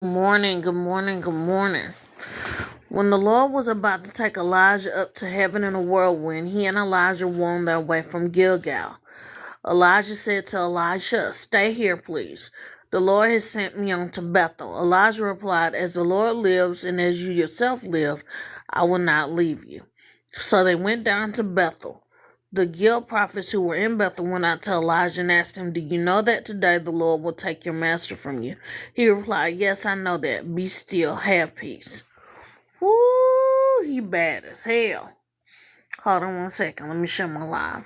Morning, good morning, good morning. When the Lord was about to take Elijah up to heaven in a whirlwind, he and Elijah were on their way from Gilgal. Elijah said to Elisha, "Stay here, please. The Lord has sent me on to Bethel." Elijah replied, "As the Lord lives and as you yourself live, I will not leave you." So they went down to Bethel. The Gil prophets who were in Bethel went out to Elijah and asked him, "Do you know that today the Lord will take your master from you?" He replied, "Yes, I know that. Be still, have peace." Woo, he bad as hell. Hold on one second. Let me share my live.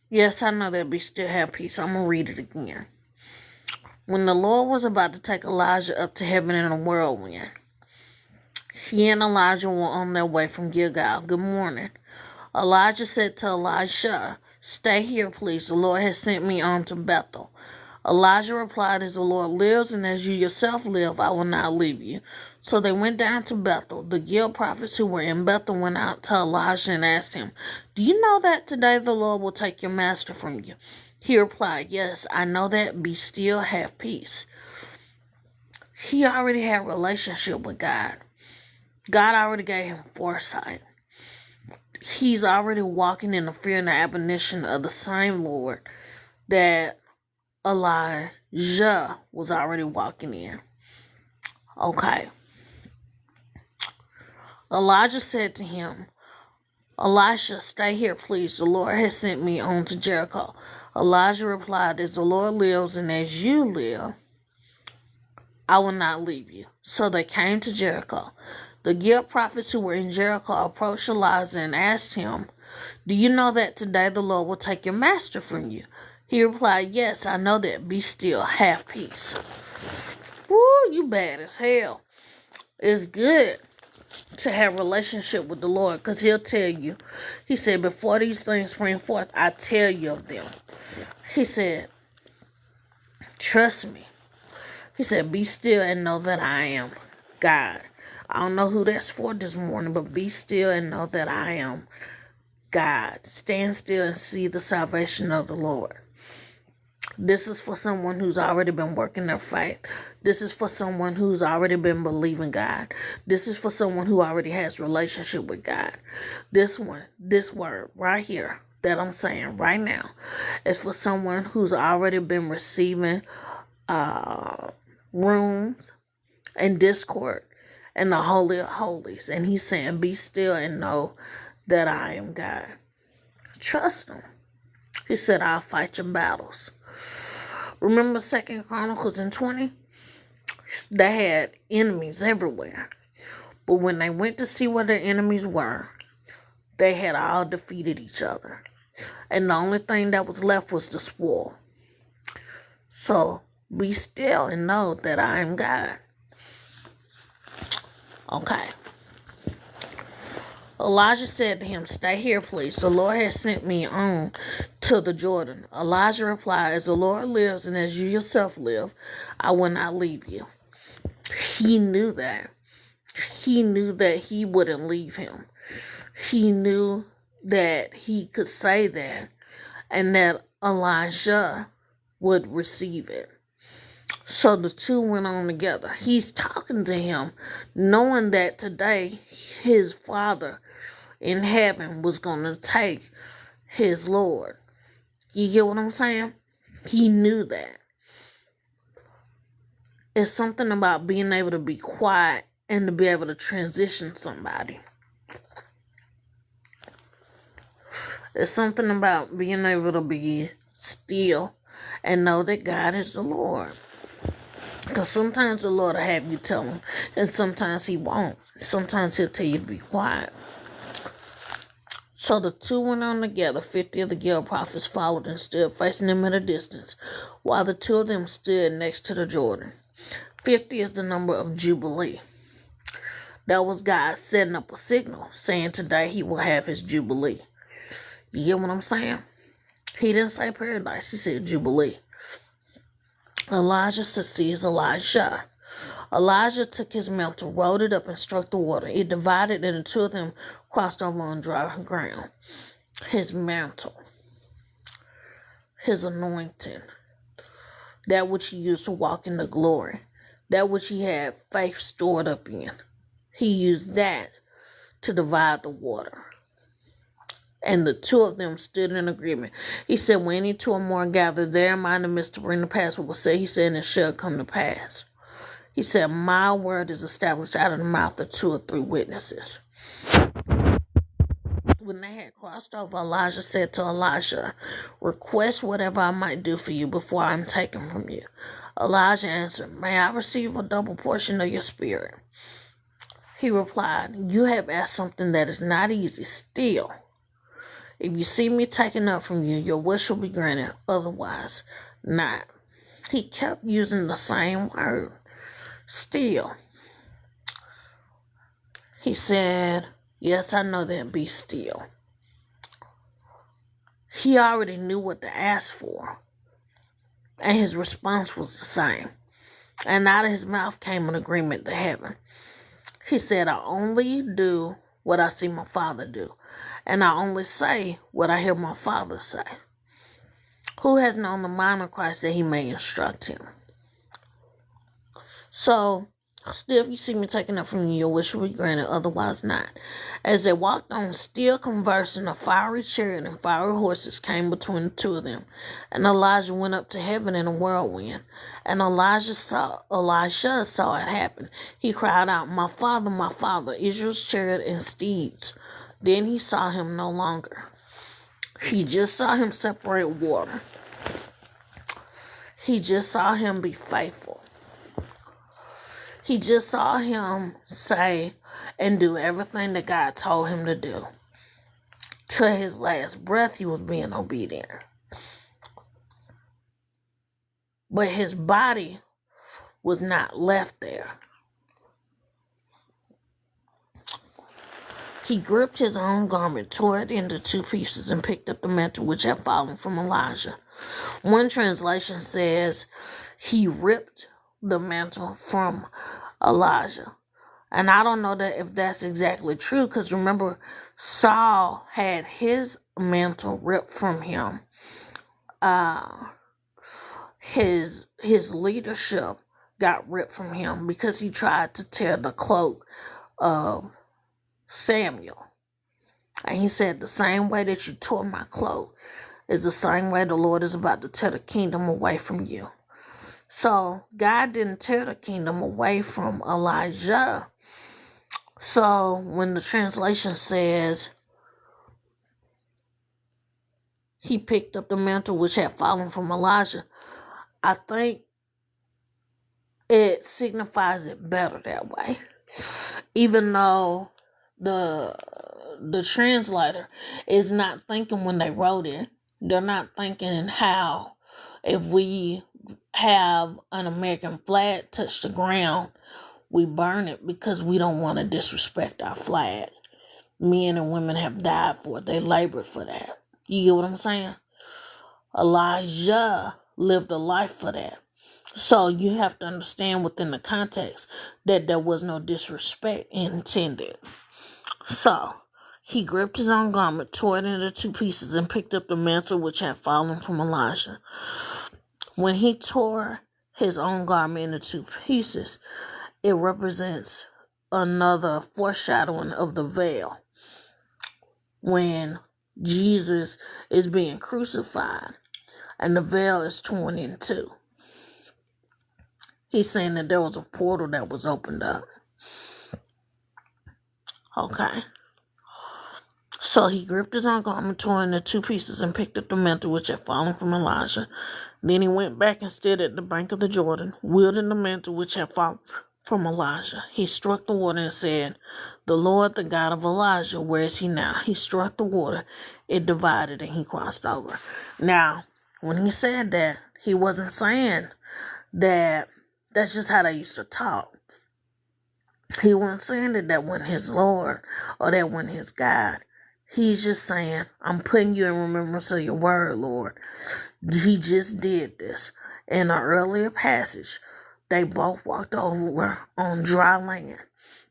Yes, I know that. Be still, have peace. I'm going to read it again. When the Lord was about to take Elijah up to heaven in a whirlwind, he and Elijah were on their way from Gilgal. Good morning. Elijah said to Elisha, "Stay here, please. The Lord has sent me on to Bethel." Elijah replied, "As the Lord lives and as you yourself live, I will not leave you." So they went down to Bethel. The Gil prophets who were in Bethel went out to Elijah and asked him, "Do you know that today the Lord will take your master from you?" He replied, "Yes, I know that. Be still, have peace." He already had a relationship with God. God already gave him foresight. He's already walking in the fear and the admonition of the same Lord that Elijah was already walking in. Okay. Elijah said to him, "Elisha, stay here, please. The Lord has sent me on to Jericho." Elijah replied, "As the Lord lives and as you live, I will not leave you." So they came to Jericho. The Gil prophets who were in Jericho approached Elijah and asked him, "Do you know that today the Lord will take your master from you?" He replied, "Yes, I know that. Be still, have peace." Woo, you bad as hell. It's good to have a relationship with the Lord because he'll tell you. He said, "Before these things spring forth, I tell you of them." He said, "Trust me." He said, "Be still and know that I am God." I don't know who that's for this morning, but be still and know that I am God. Stand still and see the salvation of the Lord. This is for someone who's already been working their faith. This is for someone who's already been believing God. This is for someone who already has a relationship with God. This word right here that I'm saying right now is for someone who's already been receiving rooms and discord and the Holy of Holies. And he's saying, "Be still and know that I am God." Trust him. He said, "I'll fight your battles." Remember 2 Chronicles and 20? They had enemies everywhere. But when they went to see where their enemies were, they had all defeated each other. And the only thing that was left was the spoil. So be still and know that I am God. Okay. Elijah said to him, "Stay here, please. The Lord has sent me on to the Jordan." Elijah replied, "As the Lord lives and as you yourself live, I will not leave you." He knew that. He knew that he wouldn't leave him. He knew that he could say that and that Elijah would receive it. So the two went on together. He's talking to him, knowing that today his Father in heaven was going to take his Lord. You get what I'm saying? He knew that. It's something about being able to be quiet and to be able to transition somebody. It's something about being able to be still and know that God is the Lord. Because sometimes the Lord will have you tell him, and sometimes he won't. Sometimes he'll tell you to be quiet. So the two went on together. 50 of the Gil prophets followed and stood facing them at a distance, while the two of them stood next to the Jordan. 50 is the number of Jubilee. That was God setting up a signal, saying today he will have his Jubilee. You get what I'm saying? He didn't say paradise, he said Jubilee. Elijah succeeds Elisha. Elijah took his mantle, rolled it up, and struck the water. It divided, and the two of them crossed over on dry ground. His mantle, his anointing, that which he used to walk in the glory, that which he had faith stored up in. He used that to divide the water. And the two of them stood in agreement. He said, when any two or more gather there in my midst to bring the pass what was said, he said, and it shall come to pass. He said, my word is established out of the mouth of 2 or 3 witnesses. When they had crossed over, Elijah said to Elisha, request whatever I might do for you before I am taken from you. Elijah answered, may I receive a double portion of your spirit? He replied, you have asked something that is not easy. Still, if you see me taken up from you, your wish will be granted, otherwise not. He kept using the same word. Still. He said, yes, I know that, be still. He already knew what to ask for, and his response was the same. And out of his mouth came an agreement to heaven. He said, I only do what I see my Father do, and I only say what I hear my Father say. Who has known the mind of Christ that he may instruct him? So, still, if you see me taken up from you, your wish will be granted, otherwise not. As they walked on, still conversing, a fiery chariot and fiery horses came between the two of them. And Elijah went up to heaven in a whirlwind. And Elisha saw it happen. He cried out, my father, Israel's chariot and steeds. Then he saw him no longer. He just saw him separate water. He just saw him be faithful. He just saw him say and do everything that God told him to do. To his last breath, he was being obedient. But his body was not left there. He gripped his own garment, tore it into 2 pieces, and picked up the mantle which had fallen from Elijah. One translation says he ripped the mantle from Elijah. And I don't know that if that's exactly true, because remember, Saul had his mantle ripped from him. His leadership got ripped from him because he tried to tear the cloak of Samuel. And he said, the same way that you tore my cloak is the same way the Lord is about to tear the kingdom away from you. So God didn't tear the kingdom away from Elijah. So when the translation says he picked up the mantle which had fallen from Elijah, I think it signifies it better that way. Even though the translator is not thinking when they wrote it, they're not thinking how if we have an American flag touch the ground, we burn it because we don't want to disrespect our flag. Men and women have died for it. They labored for that. You get what I'm saying? Elijah lived a life for that. So you have to understand within the context that there was no disrespect intended. So he gripped his own garment, tore it into 2 pieces, and picked up the mantle which had fallen from Elisha. When he tore his own garment into 2 pieces, it represents another foreshadowing of the veil. When Jesus is being crucified and the veil is torn in 2. He's saying that there was a portal that was opened up. Okay. So he gripped his own garment, tore into 2 pieces, and picked up the mantle which had fallen from Elisha. Then he went back and stood at the bank of the Jordan, wielding the mantle which had fallen from Elijah. He struck the water and said, the Lord, the God of Elijah, where is he now? He struck the water, it divided, and he crossed over. Now, when he said that, he wasn't saying that that's just how they used to talk. He wasn't saying that wasn't his Lord or that wasn't his God. He's just saying, I'm putting you in remembrance of your word, Lord. He just did this. In an earlier passage, they both walked over on dry land.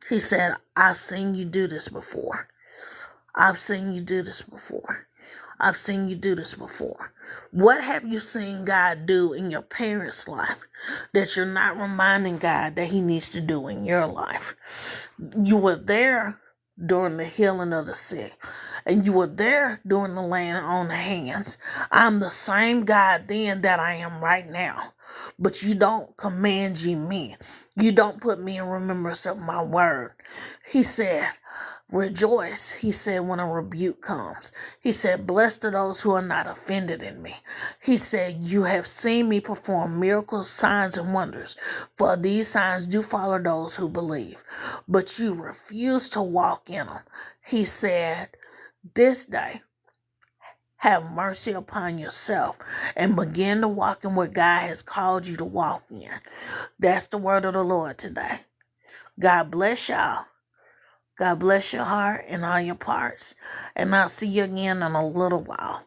He said, I've seen you do this before. I've seen you do this before. I've seen you do this before. What have you seen God do in your parents' life that you're not reminding God that he needs to do in your life? You were there during the healing of the sick, and you were there during the laying on the hands. I'm the same God then that I am right now. But you don't command ye me. You don't put me in remembrance of my word. He said, rejoice, he said, when a rebuke comes. He said, blessed are those who are not offended in me. He said, you have seen me perform miracles, signs, and wonders. For these signs do follow those who believe. But you refuse to walk in them. He said, this day, have mercy upon yourself and begin to walk in what God has called you to walk in. That's the word of the Lord today. God bless y'all. God bless your heart and all your parts. And I'll see you again in a little while.